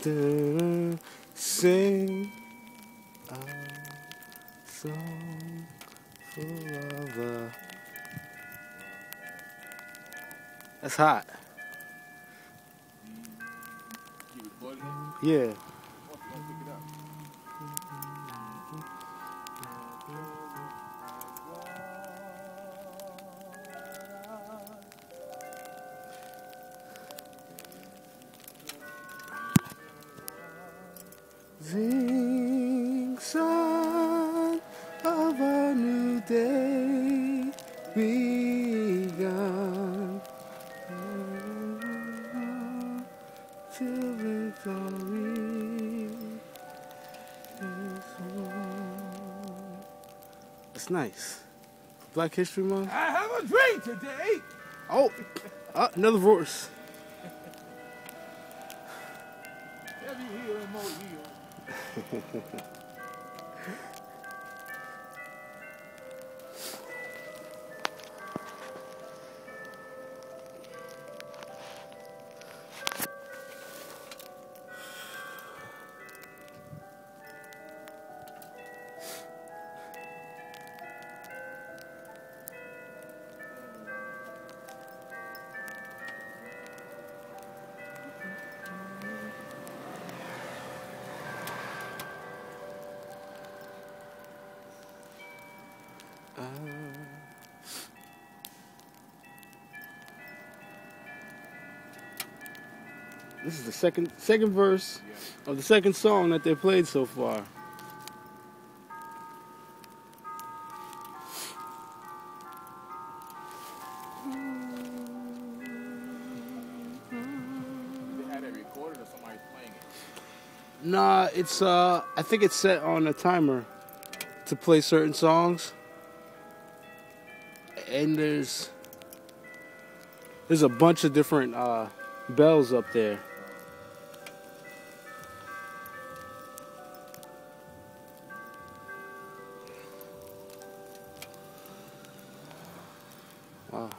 Sing a song forever. That's hot. Yeah. Sing son of a new day begun to victory is won. That's nice. Black History Month. I have a dream today. Oh, another verse. Heavy heel and more heel. This is the second verse of the second song that they played so far. They had it recorded or somebody's playing it? Nah, it's I think it's set on a timer to play certain songs. And there's a bunch of different bells up there. Wow.